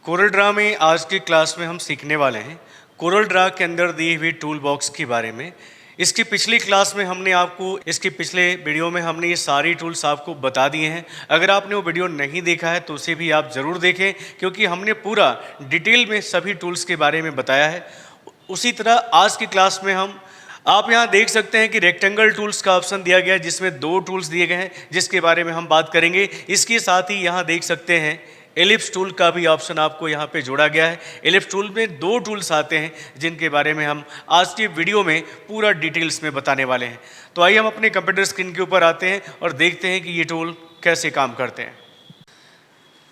Corel Draw में आज की क्लास में हम सीखने वाले हैं कोरल ड्रा के अंदर दी हुई टूल बॉक्स के बारे में। इसकी पिछली क्लास में हमने आपको इसके पिछले वीडियो में हमने ये सारी टूल्स आपको बता दिए हैं। अगर आपने वो वीडियो नहीं देखा है तो उसे भी आप ज़रूर देखें, क्योंकि हमने पूरा डिटेल में सभी टूल्स के बारे में बताया है। उसी तरह आज की क्लास में आप यहाँ देख सकते हैं कि रेक्टेंगल टूल्स का ऑप्शन दिया गया है, जिसमें 2 टूल्स दिए गए हैं जिसके बारे में हम बात करेंगे। इसके साथ ही यहाँ देख सकते हैं एलिप्स टूल का भी ऑप्शन आपको यहाँ पे जोड़ा गया है। एलिप्स टूल में 2 टूल्स आते हैं जिनके बारे में हम आज की वीडियो में पूरा डिटेल्स में बताने वाले हैं। तो आइए हम अपने कंप्यूटर स्क्रीन के ऊपर आते हैं और देखते हैं कि ये टूल कैसे काम करते हैं।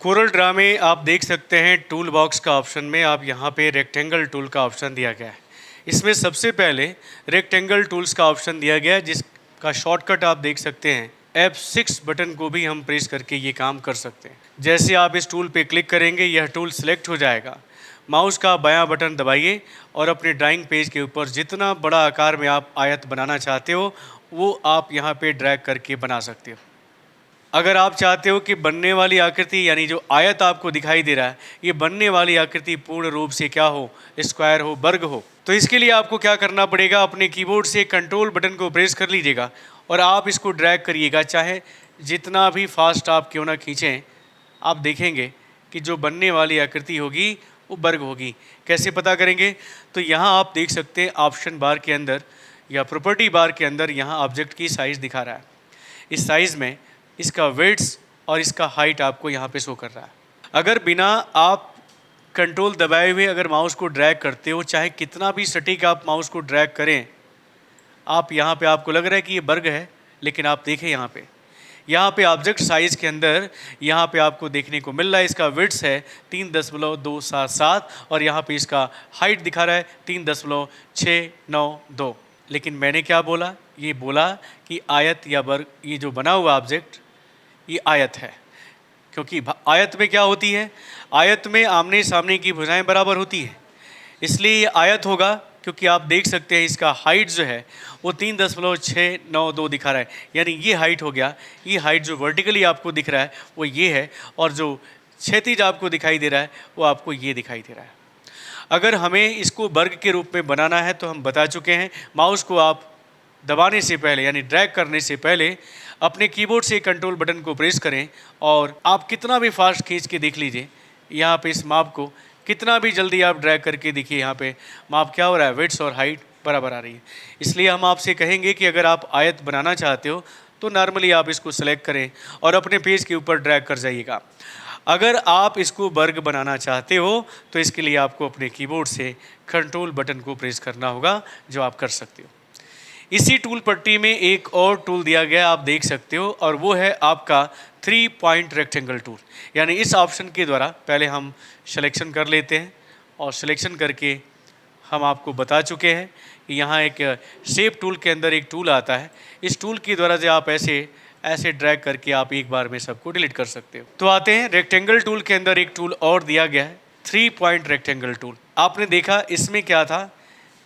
कोरल ड्रा में आप देख सकते हैं टूल बॉक्स का ऑप्शन में आप यहाँ पे रेक्टेंगल टूल का ऑप्शन दिया गया है। इसमें सबसे पहले रेक्टेंगल टूल्स का ऑप्शन दिया गया है, जिसका शॉर्टकट आप देख सकते हैं F6 बटन को भी हम प्रेस करके ये काम कर सकते हैं। जैसे आप इस टूल पे क्लिक करेंगे यह टूल सिलेक्ट हो जाएगा। माउस का बायां बटन दबाइए और अपने ड्राइंग पेज के ऊपर जितना बड़ा आकार में आप आयत बनाना चाहते हो वो आप यहाँ पे ड्रैग करके बना सकते हो। अगर आप चाहते हो कि बनने वाली आकृति यानी जो आयत आपको दिखाई दे रहा है ये बनने वाली आकृति पूर्ण रूप से क्या हो, स्क्वायर हो, वर्ग हो, तो इसके लिए आपको क्या करना पड़ेगा, अपने कीबोर्ड से कंट्रोल बटन को प्रेस कर लीजिएगा और आप इसको ड्रैग करिएगा। चाहे जितना भी फास्ट आप क्यों ना खींचें, आप देखेंगे कि जो बनने वाली आकृति होगी वो वर्ग होगी। कैसे पता करेंगे, तो यहाँ आप देख सकते हैं ऑप्शन बार के अंदर या प्रॉपर्टी बार के अंदर यहाँ ऑब्जेक्ट की साइज़ दिखा रहा है। इस साइज़ में इसका विड्थ और इसका हाइट आपको यहाँ पे शो कर रहा है। अगर बिना आप कंट्रोल दबाए हुए अगर माउस को ड्रैग करते हो, चाहे कितना भी सटीक आप माउस को ड्रैग करें, आप यहाँ पे आपको लग रहा है कि ये वर्ग है, लेकिन आप देखें यहाँ पे ऑब्जेक्ट साइज़ के अंदर यहाँ पे आपको देखने को मिल रहा है इसका विड्थ है 3.277 और यहाँ पे इसका हाइट दिखा रहा है 3.692। लेकिन मैंने क्या बोला, ये बोला कि आयत या वर्ग, ये जो बना हुआ ऑब्जेक्ट ये आयत है। क्योंकि आयत में क्या होती है, आयत में आमने सामने की भुजाएं बराबर होती है, इसलिए ये आयत होगा। क्योंकि आप देख सकते हैं इसका हाइट जो है वो 3.692 दिखा रहा है, यानी ये हाइट हो गया। ये हाइट जो वर्टिकली आपको दिख रहा है वो ये है, और जो क्षैतिज आपको दिखाई दे रहा है वो आपको ये दिखाई दे रहा है। अगर हमें इसको वर्ग के रूप में बनाना है तो हम बता चुके हैं, माउस को आप दबाने से पहले यानी ड्रैग करने से पहले अपने कीबोर्ड से कंट्रोल बटन को प्रेस करें और आप कितना भी फास्ट खींच के देख लीजिए यहाँ पे इस माप को, कितना भी जल्दी आप ड्रैग करके देखिए यहाँ पे माप क्या हो रहा है, विड्थ और हाइट बराबर आ रही है। इसलिए हम आपसे कहेंगे कि अगर आप आयत बनाना चाहते हो तो नॉर्मली आप इसको सेलेक्ट करें और अपने पेज के ऊपर ड्रैग कर जाइएगा। अगर आप इसको वर्ग बनाना चाहते हो तो इसके लिए आपको अपने कीबोर्ड से कंट्रोल बटन को प्रेस करना होगा, जो आप कर सकते हो। इसी टूल पट्टी में एक और टूल दिया गया आप देख सकते हो, और वो है आपका 3 पॉइंट रेक्टेंगल टूल। यानी इस ऑप्शन के द्वारा पहले हम सिलेक्शन कर लेते हैं और सिलेक्शन करके हम आपको बता चुके हैं कि यहाँ एक शेप टूल के अंदर एक टूल आता है। इस टूल के द्वारा जो आप ऐसे ड्रैग करके आप एक बार में सबको डिलीट कर सकते हो। तो आते हैं रेक्टेंगल टूल के अंदर एक टूल और दिया गया है 3 पॉइंट रेक्टेंगल टूल। आपने देखा इसमें क्या था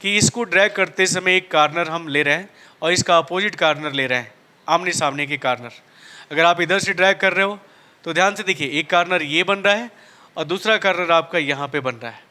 कि इसको ड्रैग करते समय एक कार्नर हम ले रहे हैं और इसका अपोजिट कार्नर ले रहे हैं, आमने सामने के कार्नर। अगर आप इधर से ड्रैग कर रहे हो तो ध्यान से देखिए, एक कार्नर ये बन रहा है और दूसरा कार्नर आपका यहाँ पे बन रहा है,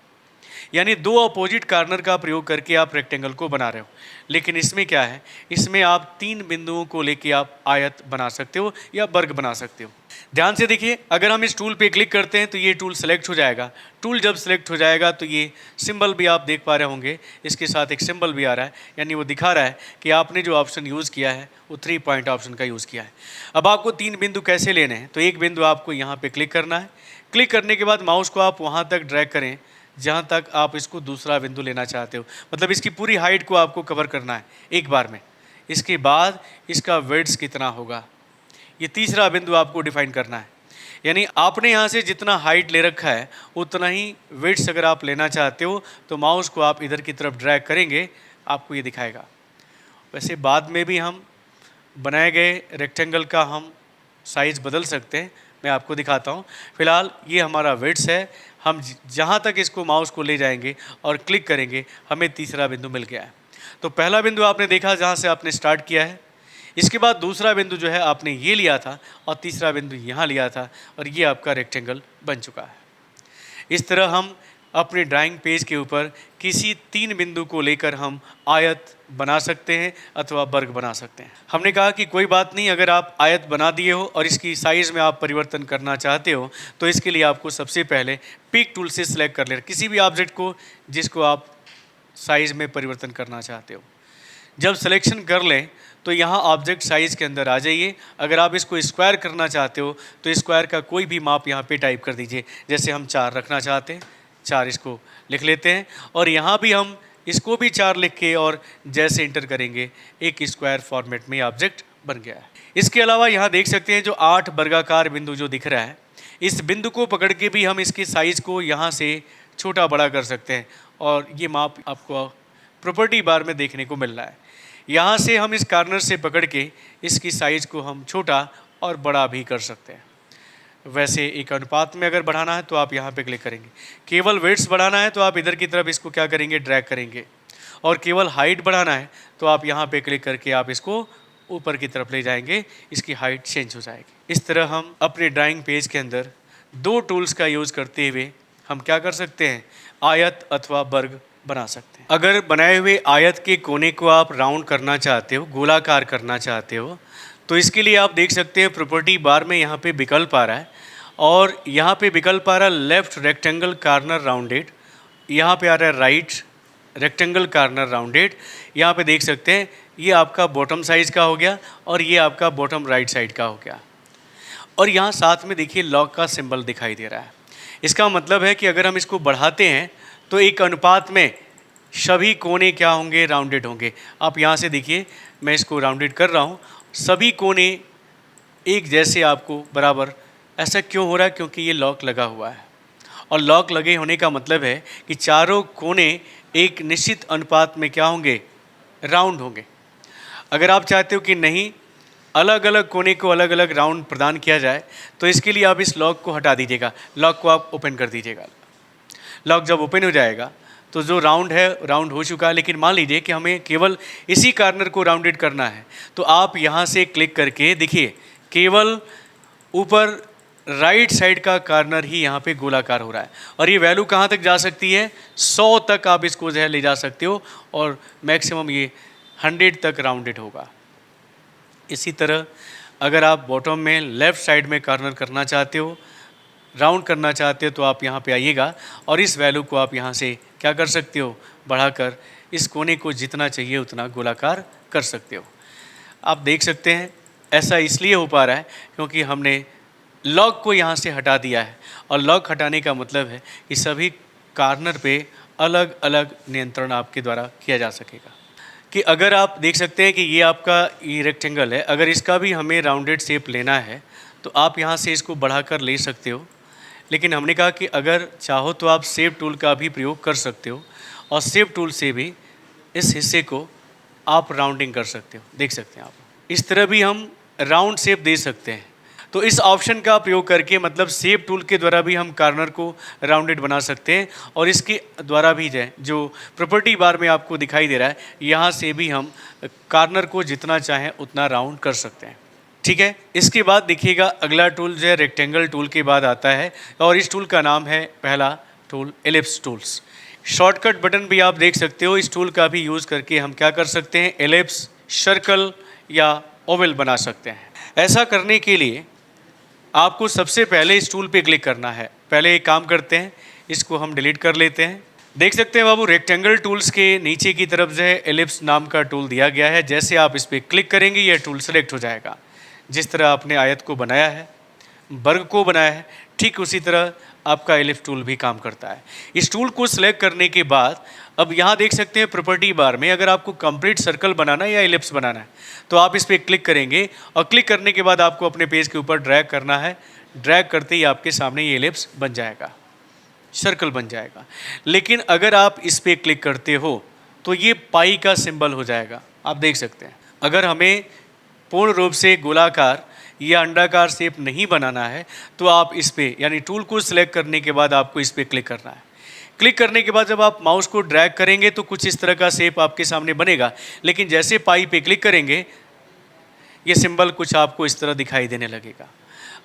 यानी 2 अपोजिट कार्नर का प्रयोग करके आप रेक्टेंगल को बना रहे हो। लेकिन इसमें क्या है, इसमें आप 3 बिंदुओं को लेके आप आयत बना सकते हो या वर्ग बना सकते हो। ध्यान से देखिए, अगर हम इस टूल पे क्लिक करते हैं तो ये टूल सेलेक्ट हो जाएगा। टूल जब सेलेक्ट हो जाएगा तो ये सिंबल भी आप देख पा रहे होंगे, इसके साथ एक सिंबल भी आ रहा है, यानी वो दिखा रहा है कि आपने जो ऑप्शन यूज़ किया है वो 3 पॉइंट ऑप्शन का यूज़ किया है। अब आपको 3 बिंदु कैसे लेने हैं, तो एक बिंदु आपको यहाँ पे क्लिक करना है। क्लिक करने के बाद माउस को आप वहाँ तक ड्रैग करें जहाँ तक आप इसको दूसरा बिंदु लेना चाहते हो, मतलब इसकी पूरी हाइट को आपको कवर करना है एक बार में। इसके बाद इसका विड्थ कितना होगा, ये तीसरा बिंदु आपको डिफाइन करना है। यानी आपने यहाँ से जितना हाइट ले रखा है उतना ही विड्थ अगर आप लेना चाहते हो तो माउस को आप इधर की तरफ ड्रैग करेंगे, आपको ये दिखाएगा। वैसे बाद में भी हम बनाए गए रेक्टेंगल का हम साइज़ बदल सकते हैं, मैं आपको दिखाता हूँ। फिलहाल ये हमारा विड्थ है, हम जहाँ तक इसको माउस को ले जाएंगे और क्लिक करेंगे हमें तीसरा बिंदु मिल गया है। तो पहला बिंदु आपने देखा जहाँ से आपने स्टार्ट किया है, इसके बाद दूसरा बिंदु जो है आपने ये लिया था और तीसरा बिंदु यहाँ लिया था और ये आपका रेक्टेंगल बन चुका है। इस तरह हम अपने ड्राइंग पेज के ऊपर किसी 3 बिंदु को लेकर हम आयत बना सकते हैं अथवा वर्ग बना सकते हैं। हमने कहा कि कोई बात नहीं, अगर आप आयत बना दिए हो और इसकी साइज़ में आप परिवर्तन करना चाहते हो तो इसके लिए आपको सबसे पहले पिक टूल से सिलेक्ट कर लेना किसी भी ऑब्जेक्ट को जिसको आप साइज़ में परिवर्तन करना चाहते हो। जब सिलेक्शन कर लें तो यहाँ ऑब्जेक्ट साइज़ के अंदर आ जाइए। अगर आप इसको स्क्वायर करना चाहते हो तो स्क्वायर का कोई भी माप यहाँ पे टाइप कर दीजिए। जैसे हम 4 रखना चाहते हैं, 4 इसको लिख लेते हैं और यहाँ भी हम इसको भी 4 लिख के और जैसे इंटर करेंगे एक स्क्वायर फॉर्मेट में ऑब्जेक्ट बन गया है। इसके अलावा यहाँ देख सकते हैं जो 8 वर्गाकार बिंदु जो दिख रहा है, इस बिंदु को पकड़ के भी हम इसके साइज़ को यहाँ से छोटा बड़ा कर सकते हैं और ये माप आपको प्रॉपर्टी बार में देखने को मिल रहा है। यहाँ से हम इस कॉर्नर से पकड़ के इसकी साइज़ को हम छोटा और बड़ा भी कर सकते हैं। वैसे एक अनुपात में अगर बढ़ाना है तो आप यहाँ पे क्लिक करेंगे। केवल वेट्स बढ़ाना है तो आप इधर की तरफ इसको क्या करेंगे, ड्रैग करेंगे। और केवल हाइट बढ़ाना है तो आप यहाँ पे क्लिक करके आप इसको ऊपर की तरफ ले जाएंगे, इसकी हाइट चेंज हो जाएगी। इस तरह हम अपने ड्राइंग पेज के अंदर 2 टूल्स का यूज़ करते हुए हम क्या कर सकते हैं, आयत अथवा वर्ग बना सकते हैं। अगर बनाए हुए आयत के कोने को आप राउंड करना चाहते हो, गोलाकार करना चाहते हो, तो इसके लिए आप देख सकते हैं प्रॉपर्टी बार में यहाँ पे विकल्प आ रहा है और यहाँ पे विकल्प आ रहा है लेफ्ट रेक्टेंगल कॉर्नर राउंडेड, यहाँ पे आ रहा है राइट रेक्टेंगल कॉर्नर राउंडेड। यहाँ पे देख सकते हैं ये आपका बॉटम साइज़ का हो गया और ये आपका बॉटम राइट साइड का हो गया। और यहाँ साथ में देखिए लॉग का सिंबल दिखाई दे रहा है। इसका मतलब है कि अगर हम इसको बढ़ाते हैं तो एक अनुपात में सभी कोने क्या होंगे, राउंडेड होंगे। आप यहाँ से देखिए मैं इसको राउंडेड कर रहा हूँ, सभी कोने एक जैसे आपको बराबर। ऐसा क्यों हो रहा है, क्योंकि ये लॉक लगा हुआ है और लॉक लगे होने का मतलब है कि चारों कोने एक निश्चित अनुपात में क्या होंगे, राउंड होंगे। अगर आप चाहते हो कि नहीं अलग अलग कोने को अलग अलग राउंड प्रदान किया जाए तो इसके लिए आप इस लॉक को हटा दीजिएगा, लॉक को आप ओपन कर दीजिएगा। लॉक जब ओपन हो जाएगा तो जो राउंड है राउंड हो चुका है, लेकिन मान लीजिए कि हमें केवल इसी कॉर्नर को राउंडेड करना है तो आप यहाँ से क्लिक करके देखिए केवल ऊपर राइट साइड का कॉर्नर ही यहाँ पे गोलाकार हो रहा है और ये वैल्यू कहाँ तक जा सकती है, 100 तक आप इसको जो है ले जा सकते हो और मैक्सिमम ये 100 तक राउंडेड होगा। इसी तरह अगर आप बॉटम में लेफ़्ट साइड में कॉर्नर करना चाहते हो, राउंड करना चाहते हो तो आप यहाँ पे आइएगा और इस वैल्यू को आप यहाँ से क्या कर सकते हो, बढ़ाकर इस कोने को जितना चाहिए उतना गोलाकार कर सकते हो। आप देख सकते हैं ऐसा इसलिए हो पा रहा है क्योंकि हमने लॉक को यहाँ से हटा दिया है और लॉक हटाने का मतलब है कि सभी कॉर्नर पे अलग अलग नियंत्रण आपके द्वारा किया जा सकेगा। कि अगर आप देख सकते हैं कि ये आपका ये रेक्टेंगल है, अगर इसका भी हमें राउंडेड शेप लेना है तो आप यहाँ से इसको बढ़ाकर ले सकते हो, लेकिन हमने कहा कि अगर चाहो तो आप शेप टूल का भी प्रयोग कर सकते हो और शेप टूल से भी इस हिस्से को आप राउंडिंग कर सकते हो। देख सकते हैं आप इस तरह भी हम राउंड शेप दे सकते हैं। तो इस ऑप्शन का प्रयोग करके मतलब शेप टूल के द्वारा भी हम कॉर्नर को राउंडेड बना सकते हैं और इसके द्वारा भी जो प्रॉपर्टी बार में आपको दिखाई दे रहा है यहाँ से भी हम कॉर्नर को जितना चाहें उतना राउंड कर सकते हैं। ठीक है, इसके बाद देखिएगा अगला टूल जो है रेक्टेंगल टूल के बाद आता है और इस टूल का नाम है पहला tool ellipse tools. Shortcut button भी आप देख सकते हो, इस टूल का भी यूज़ करके हम क्या कर सकते हैं, एलिप्स, सर्कल या ओवल बना सकते हैं। ऐसा करने के लिए आपको सबसे पहले इस टूल पे क्लिक करना है। पहले एक काम करते हैं, इसको हम डिलीट कर लेते हैं। देख सकते हैं बाबू रेक्टेंगल टूल्स के नीचे की तरफ जो है एलिप्स नाम का टूल दिया गया है। जैसे आप इस पर क्लिक करेंगे यह टूल सेलेक्ट हो जाएगा। जिस तरह आपने आयत को बनाया है, वर्ग को बनाया है, ठीक उसी तरह आपका एलिप्स टूल भी काम करता है। इस टूल को सिलेक्ट करने के बाद अब यहाँ देख सकते हैं प्रॉपर्टी बार में अगर आपको कंप्लीट सर्कल बनाना है या एलिप्स बनाना है तो आप इस पर क्लिक करेंगे और क्लिक करने के बाद आपको अपने पेज के ऊपर ड्रैग करना है। ड्रैग करते ही आपके सामने ये एलिप्स बन जाएगा, सर्कल बन जाएगा। लेकिन अगर आप इस पर क्लिक करते हो तो ये पाई का सिंबल हो जाएगा। आप देख सकते हैं अगर हमें पूर्ण रूप से गोलाकार या अंडाकार शेप नहीं बनाना है तो आप इस पर यानी टूल को सिलेक्ट करने के बाद आपको इस पर क्लिक करना है। क्लिक करने के बाद जब आप माउस को ड्रैग करेंगे तो कुछ इस तरह का शेप आपके सामने बनेगा, लेकिन जैसे पाई पे क्लिक करेंगे ये सिंबल कुछ आपको इस तरह दिखाई देने लगेगा।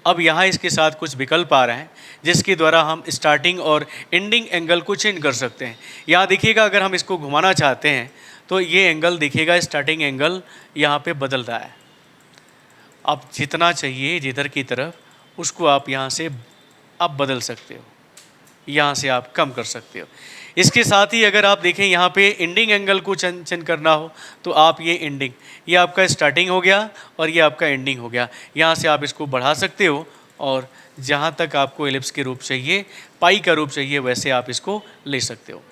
अब यहाँ इसके साथ कुछ विकल्प आ रहे हैं जिसके द्वारा हम स्टार्टिंग और एंडिंग एंगल को चेंज कर सकते हैं। यहाँ देखिएगा, अगर हम इसको घुमाना चाहते हैं तो ये एंगल देखिएगा, स्टार्टिंग एंगल यहाँ पे बदल रहा है। आप जितना चाहिए जिधर की तरफ उसको आप यहाँ से आप बदल सकते हो, यहाँ से आप कम कर सकते हो। इसके साथ ही अगर आप देखें यहाँ पे एंडिंग एंगल को चेंज करना हो तो आप ये एंडिंग, ये आपका स्टार्टिंग हो गया और ये आपका एंडिंग हो गया। यहाँ से आप इसको बढ़ा सकते हो और जहाँ तक आपको एलिप्स के रूप चाहिए, पाई का रूप चाहिए, वैसे आप इसको ले सकते हो।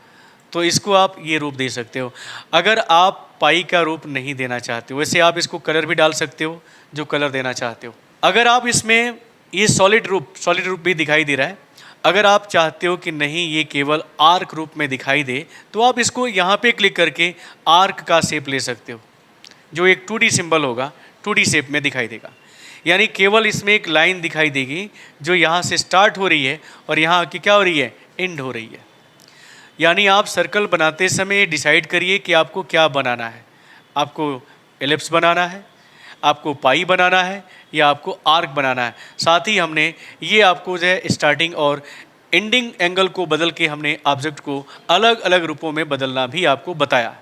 तो इसको आप ये रूप दे सकते हो। अगर आप पाई का रूप नहीं देना चाहते हो, वैसे आप इसको कलर भी डाल सकते हो जो कलर देना चाहते हो। अगर आप इसमें ये सॉलिड रूप भी दिखाई दे रहा है, अगर आप चाहते हो कि नहीं ये केवल आर्क रूप में दिखाई दे तो आप इसको यहाँ पे क्लिक करके आर्क का शेप ले सकते हो, जो एक 2D सिंबल होगा, 2D शेप में दिखाई देगा। यानी केवल इसमें एक लाइन दिखाई देगी जो यहाँ से स्टार्ट हो रही है और यहाँ की क्या हो रही है, एंड हो रही है। यानी आप सर्कल बनाते समय डिसाइड करिए कि आपको क्या बनाना है। आपको एलिप्स बनाना है, आपको पाई बनाना है, या आपको आर्क बनाना है। साथ ही हमने ये आपको जो है स्टार्टिंग और एंडिंग एंगल को बदल के हमने ऑब्जेक्ट को अलग अलग रूपों में बदलना भी आपको बताया।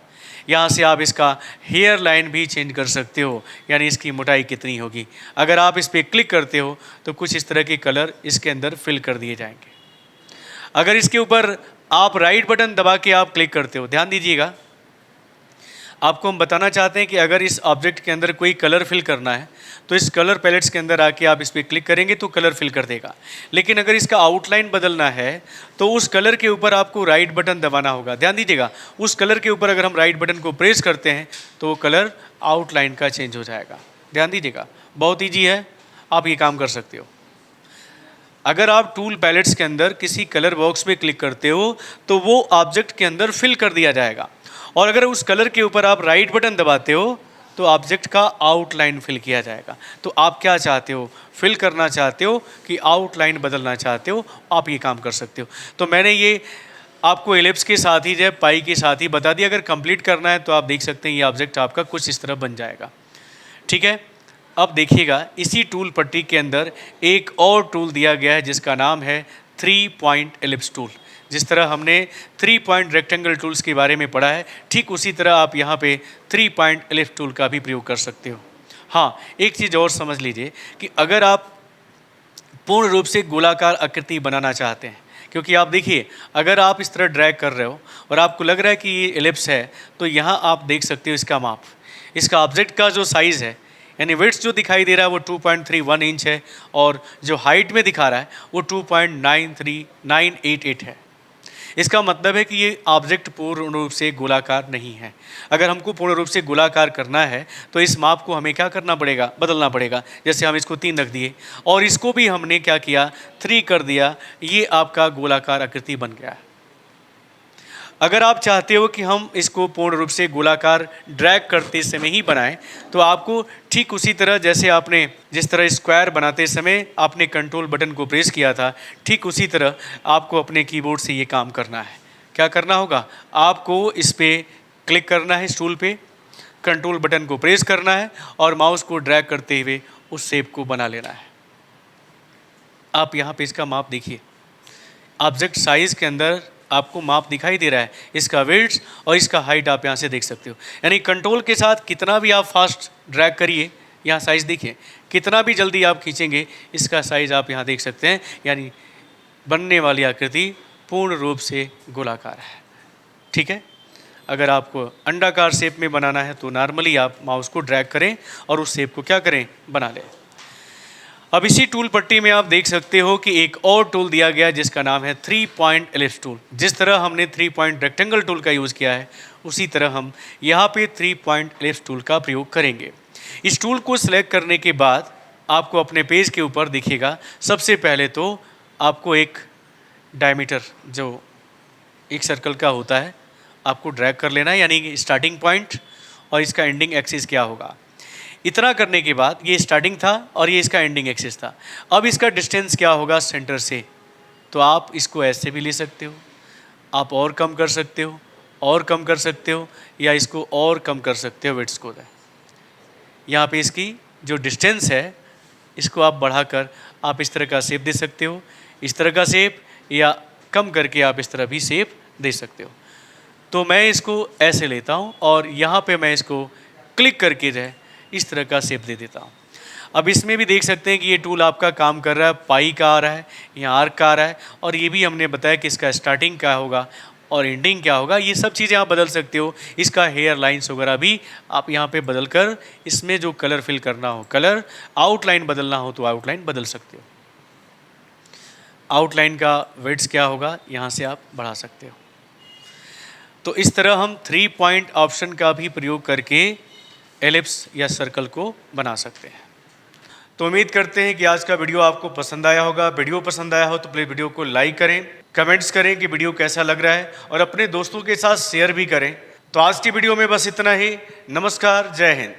यहाँ से आप इसका हेयर लाइन भी चेंज कर सकते हो, यानी इसकी मोटाई कितनी होगी। अगर आप इस पर क्लिक करते हो तो कुछ इस तरह के कलर इसके अंदर फिल कर दिए जाएंगे। अगर इसके ऊपर आप राइट बटन दबा के आप क्लिक करते हो, ध्यान दीजिएगा, आपको हम बताना चाहते हैं कि अगर इस ऑब्जेक्ट के अंदर कोई कलर फिल करना है तो इस कलर पैलेट्स के अंदर आके आप इस पर क्लिक करेंगे तो कलर फिल कर देगा। लेकिन अगर इसका आउटलाइन बदलना है तो उस कलर के ऊपर आपको राइट बटन दबाना होगा। ध्यान दीजिएगा, उस कलर के ऊपर अगर हम राइट बटन को प्रेस करते हैं तो वो कलर आउटलाइन का चेंज हो जाएगा। ध्यान दीजिएगा, बहुत ईजी है, आप ये काम कर सकते हो। अगर आप टूल पैलेट्स के अंदर किसी कलर बॉक्स में क्लिक करते हो तो वो ऑब्जेक्ट के अंदर फिल कर दिया जाएगा, और अगर उस कलर के ऊपर आप राइट बटन दबाते हो तो ऑब्जेक्ट का आउटलाइन फिल किया जाएगा। तो आप क्या चाहते हो, फिल करना चाहते हो कि आउटलाइन बदलना चाहते हो, आप ये काम कर सकते हो। तो मैंने ये आपको एलिप्स के साथ ही जो है पाई के साथ ही बता दिया। अगर कंप्लीट करना है तो आप देख सकते हैं ये ऑब्जेक्ट आपका कुछ इस तरह बन जाएगा। ठीक है, अब देखिएगा इसी टूल पट्टी के अंदर एक और टूल दिया गया है जिसका नाम है 3 पॉइंट एलिप्स टूल। जिस तरह हमने 3 पॉइंट रेक्टेंगल टूल्स के बारे में पढ़ा है, ठीक उसी तरह आप यहाँ पे 3 पॉइंट एलिप्स टूल का भी प्रयोग कर सकते हो। हाँ, एक चीज़ और समझ लीजिए कि अगर आप पूर्ण रूप से गोलाकार आकृति बनाना चाहते हैं, क्योंकि आप देखिए अगर आप इस तरह ड्रैग कर रहे हो और आपको लग रहा है कि ये एलिप्स है, तो यहाँ आप देख सकते हो इसका माप, इसका ऑब्जेक्ट का जो साइज़ है, यानी विड्थ जो दिखाई दे रहा है वो 2.31 इंच है और जो हाइट में दिखा रहा है वो 2.93988 है। इसका मतलब है कि ये ऑब्जेक्ट पूर्ण रूप से गोलाकार नहीं है। अगर हमको पूर्ण रूप से गोलाकार करना है तो इस माप को हमें क्या करना पड़ेगा, बदलना पड़ेगा। जैसे हम इसको 3 रख दिए और इसको भी हमने क्या किया, 3 कर दिया, ये आपका गोलाकार आकृति बन गया है। अगर आप चाहते हो कि हम इसको पूर्ण रूप से गोलाकार ड्रैग करते समय ही बनाएं तो आपको ठीक उसी तरह जैसे आपने जिस तरह स्क्वायर बनाते समय आपने कंट्रोल बटन को प्रेस किया था, ठीक उसी तरह आपको अपने कीबोर्ड से ये काम करना है। क्या करना होगा, आपको इस पर क्लिक करना है, इस टूल पे कंट्रोल बटन को प्रेस करना है और माउस को ड्रैग करते हुए उस शेप को बना लेना है। आप यहाँ पे इसका माप देखिए, ऑब्जेक्ट साइज़ के अंदर आपको माप दिखाई दे रहा है, इसका विड्थ और इसका हाइट आप यहाँ से देख सकते हो। यानी कंट्रोल के साथ कितना भी आप फास्ट ड्रैग करिए, यहाँ साइज़ देखिए, कितना भी जल्दी आप खींचेंगे इसका साइज़ आप यहाँ देख सकते हैं। यानी बनने वाली आकृति पूर्ण रूप से गोलाकार है। ठीक है, अगर आपको अंडाकार शेप में बनाना है तो नॉर्मली आप माउस को ड्रैग करें और उस शेप को क्या करें, बना लें। अब इसी टूल पट्टी में आप देख सकते हो कि एक और टूल दिया गया जिसका नाम है 3 पॉइंट एलिप्स टूल। जिस तरह हमने 3 पॉइंट रेक्टेंगल टूल का यूज़ किया है उसी तरह हम यहाँ पे 3 पॉइंट एलिप्स टूल का प्रयोग करेंगे। इस टूल को सिलेक्ट करने के बाद आपको अपने पेज के ऊपर दिखेगा, सबसे पहले तो आपको एक डायमीटर जो एक सर्कल का होता है आपको ड्रैग कर लेना है, यानी कि स्टार्टिंग पॉइंट और इसका एंडिंग एक्सिस क्या होगा। इतना करने के बाद ये स्टार्टिंग था और ये इसका एंडिंग एक्सिस था। अब इसका डिस्टेंस क्या होगा सेंटर से, तो आप इसको ऐसे भी ले सकते हो, आप और कम कर सकते हो, और कम कर सकते हो, या इसको और कम कर सकते हो विड्थ को। यहाँ पे इसकी जो डिस्टेंस है इसको आप बढ़ाकर आप इस तरह का शेप दे सकते हो, इस तरह का शेप, या कम करके आप इस तरह भी शेप दे सकते हो। तो मैं इसको ऐसे लेता हूँ और यहाँ पे मैं इसको क्लिक करके जो है इस तरह का शेप दे देता हूँ। अब इसमें भी देख सकते हैं कि ये टूल आपका काम कर रहा है, पाई का आ रहा है, यहाँ आर्क का आ रहा है, और ये भी हमने बताया कि इसका स्टार्टिंग क्या होगा और एंडिंग क्या होगा। ये सब चीज़ें आप बदल सकते हो। इसका हेयर लाइन्स वगैरह भी आप यहाँ पे बदल कर इसमें जो कलर फिल करना हो कलर, आउटलाइन बदलना हो तो आउटलाइन बदल सकते हो। आउटलाइन का विड्थ क्या होगा यहाँ से आप बढ़ा सकते हो। तो इस तरह हम 3 पॉइंट ऑप्शन का भी प्रयोग करके एलिप्स या सर्कल को बना सकते हैं। तो उम्मीद करते हैं कि आज का वीडियो आपको पसंद आया होगा। वीडियो पसंद आया हो तो प्लीज़ वीडियो को लाइक करें, कमेंट्स करें कि वीडियो कैसा लग रहा है, और अपने दोस्तों के साथ शेयर भी करें। तो आज की वीडियो में बस इतना ही। नमस्कार, जय हिंद।